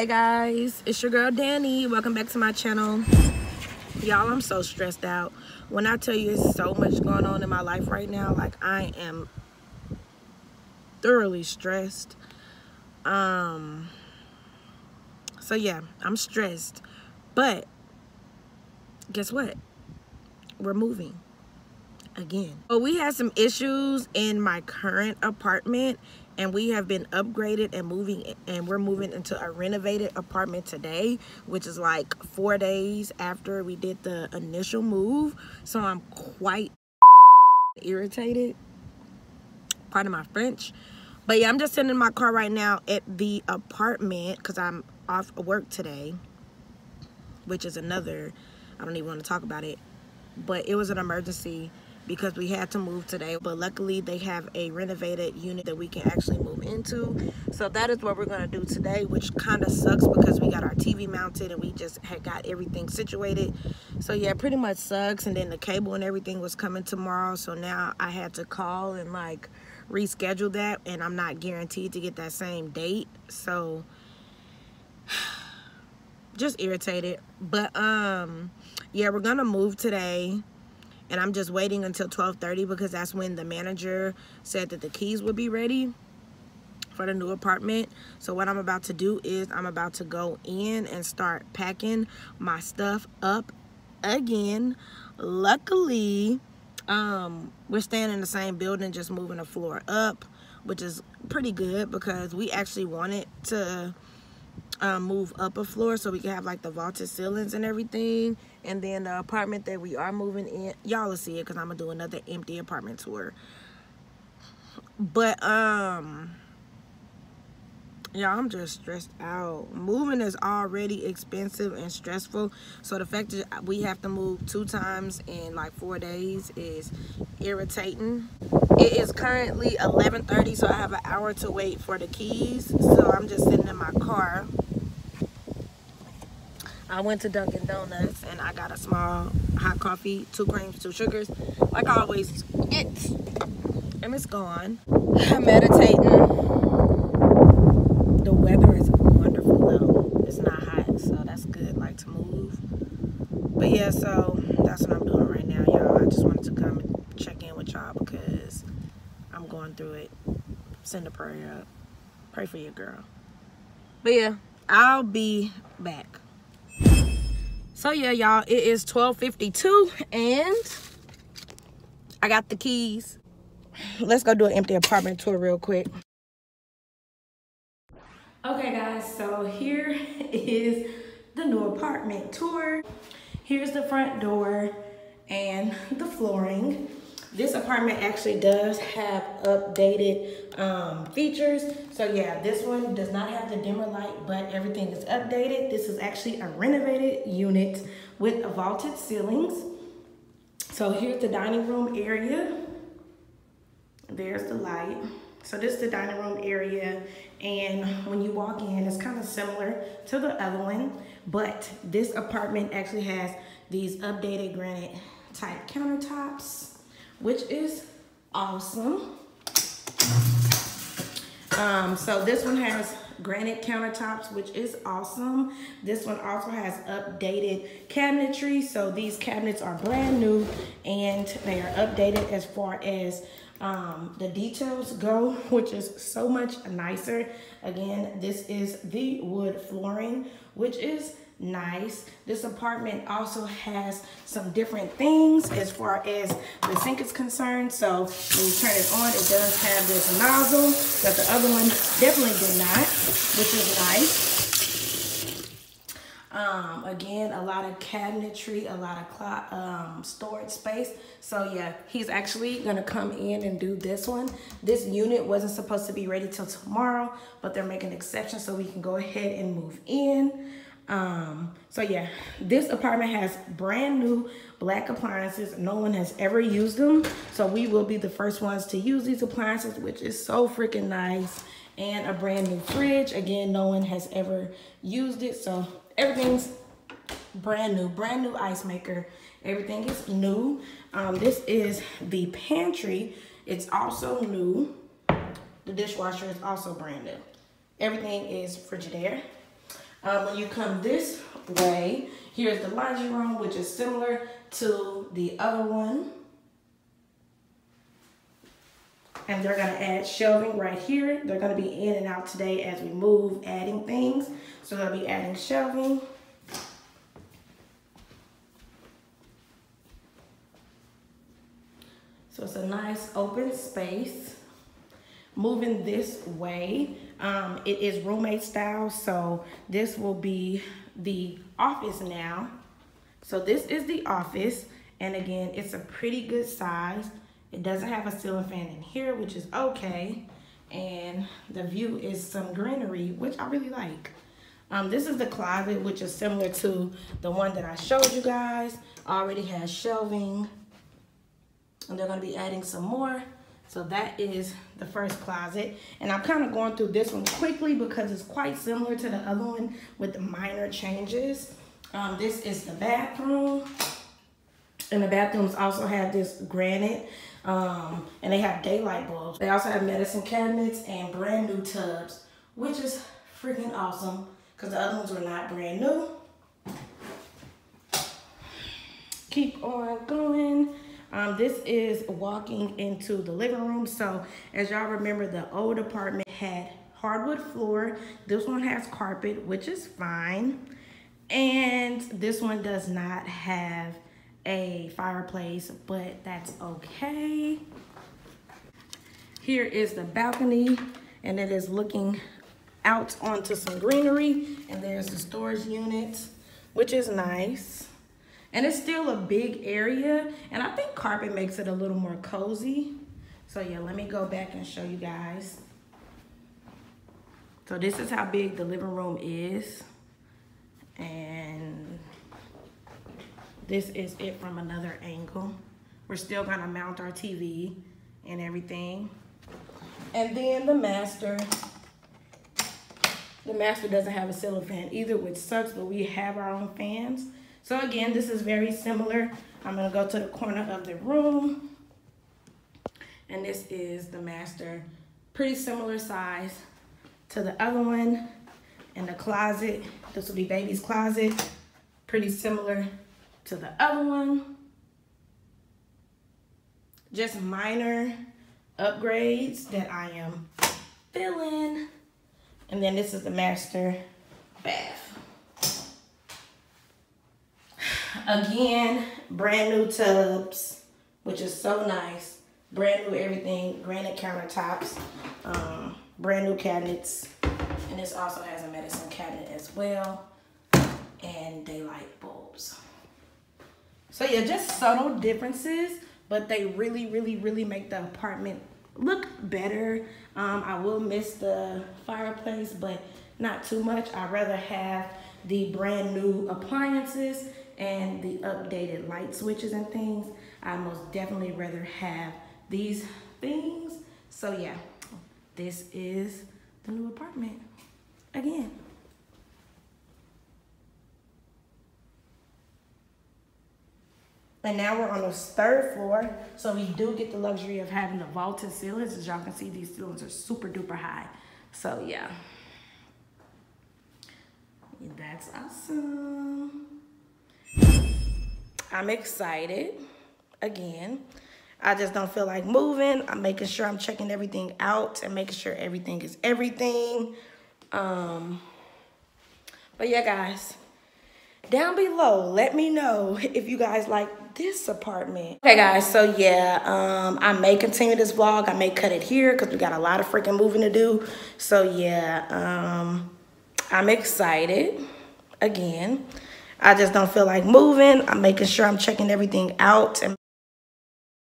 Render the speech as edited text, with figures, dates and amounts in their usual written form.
Hey guys, it's your girl Danny. Welcome back to my channel. Y'all, I'm so stressed out. When I tell you it's so much going on in my life right now, like I am thoroughly stressed. So yeah, I'm stressed. But guess what? We're moving again. Well, we had some issues in my current apartment, and we have been upgraded and we're moving into a renovated apartment today, which is like 4 days after we did the initial move. So I'm quite irritated, pardon my French. But yeah, I'm just sitting in my car right now at the apartment because I'm off work today, which is another, I don't even want to talk about it, but it was an emergency because we had to move today. But luckily they have a renovated unit that we can actually move into. So that is what we're going to do today, which kind of sucks because we got our TV mounted and we just had got everything situated. So yeah, pretty much sucks. And then the cable and everything was coming tomorrow. So now I had to call and like reschedule that, and I'm not guaranteed to get that same date. So just irritated. But yeah, we're gonna move today, and I'm just waiting until 12:30 because that's when the manager said that the keys would be ready for the new apartment. So what I'm about to do is I'm about to go in and start packing my stuff up again. Luckily, we're staying in the same building, just moving a floor up, which is pretty good because we actually wanted to move up a floor so we can have like the vaulted ceilings and everything. And then the apartment that we are moving in, y'all will see it because I'm gonna do another empty apartment tour. But yeah, I'm just stressed out. Moving is already expensive and stressful, so the fact that we have to move 2 times in like 4 days is irritating. It is currently 11:30, so I have an hour to wait for the keys. So I'm just sitting in my car. I went to Dunkin' Donuts and I got a small hot coffee, 2 creams, 2 sugars, like I always get, and it's gone. I'm meditating. The weather is wonderful though. It's not hot, so that's good, like to move. But yeah, so that's what I'm doing right now, y'all. I just wanted to come and check in with y'all because I'm going through it. Send a prayer up. Pray for your girl. But yeah, I'll be back. So yeah, y'all, it is 12:52 and I got the keys. Let's go do an empty apartment tour real quick. Okay guys, so here is the new apartment tour. Here's the front door and the flooring. This apartment actually does have updated features. So yeah, this one does not have the dimmer light, but everything is updated. This is actually a renovated unit with vaulted ceilings. So here's the dining room area. There's the light. So this is the dining room area, and when you walk in, it's kind of similar to the other one, but this apartment actually has these updated granite type countertops, which is awesome. So this one has granite countertops, which is awesome. This one also has updated cabinetry. So these cabinets are brand new and they are updated as far as the details go, which is so much nicer. Again, this is the wood flooring, which is nice. This apartment also has some different things as far as the sink is concerned. So when you turn it on, it does have this nozzle that the other one definitely did not, which is nice. Again, a lot of cabinetry, a lot of storage space. So yeah, he's actually gonna come in and do this one. This unit wasn't supposed to be ready till tomorrow, but they're making an exception so we can go ahead and move in. So yeah, this apartment has brand new black appliances. No one has ever used them, so we will be the first ones to use these appliances, which is so freaking nice. And a brand new fridge. Again, no one has ever used it, so everything's brand new ice maker. Everything is new. This is the pantry. It's also new. The dishwasher is also brand new. Everything is Frigidaire. When you come this way, here's the laundry room, which is similar to the other one. And they're gonna add shelving right here. They're gonna be in and out today as we move, adding things. So they'll be adding shelving. So it's a nice open space. Moving this way, it is roommate style, so this will be the office now. So this is the office, and again, it's a pretty good size. It doesn't have a ceiling fan in here, which is okay, and the view is some greenery, which I really like. This is the closet, which is similar to the one that I showed you guys. Already has shelving, and they're gonna be adding some more. So that is the first closet. And I'm kind of going through this one quickly because it's quite similar to the other one with the minor changes. This is the bathroom. And the bathrooms also have this granite. And they have daylight bulbs. They also have medicine cabinets and brand new tubs, which is freaking awesome because the other ones were not brand new. Keep on going. This is walking into the living room. So as y'all remember, the old apartment had hardwood floor. This one has carpet, which is fine. And this one does not have a fireplace, but that's okay. Here is the balcony, and it is looking out onto some greenery. And there's the storage unit, which is nice. And it's still a big area, and I think carpet makes it a little more cozy. So yeah, let me go back and show you guys. So this is how big the living room is. And this is it from another angle. We're still gonna mount our TV and everything. And then the master. The master doesn't have a ceiling fan either, which sucks, but we have our own fans. So again, this is very similar. I'm gonna go to the corner of the room. And this is the master. Pretty similar size to the other one. And the closet, this will be baby's closet. Pretty similar to the other one. Just minor upgrades that I am feeling. And then this is the master bath. Again, brand new tubs, which is so nice. Brand new everything, granite countertops, brand new cabinets. And this also has a medicine cabinet as well, and daylight bulbs. So yeah, just subtle differences, but they really, really, really make the apartment look better. I will miss the fireplace, but not too much. I'd rather have the brand new appliances and the updated light switches and things. I most definitely rather have these things. So yeah, this is the new apartment again. And now we're on the third floor, so we do get the luxury of having the vaulted ceilings. As y'all can see, these ceilings are super duper high. So yeah, that's awesome. I'm excited. Again, I just don't feel like moving. I'm making sure I'm checking everything out and making sure everything is everything. But yeah, guys, down below, let me know if you guys like this apartment. Okay, guys, so yeah, I may continue this vlog. I may cut it here because we got a lot of freaking moving to do. So yeah, I'm excited. Again, I just don't feel like moving. I'm making sure I'm checking everything out. And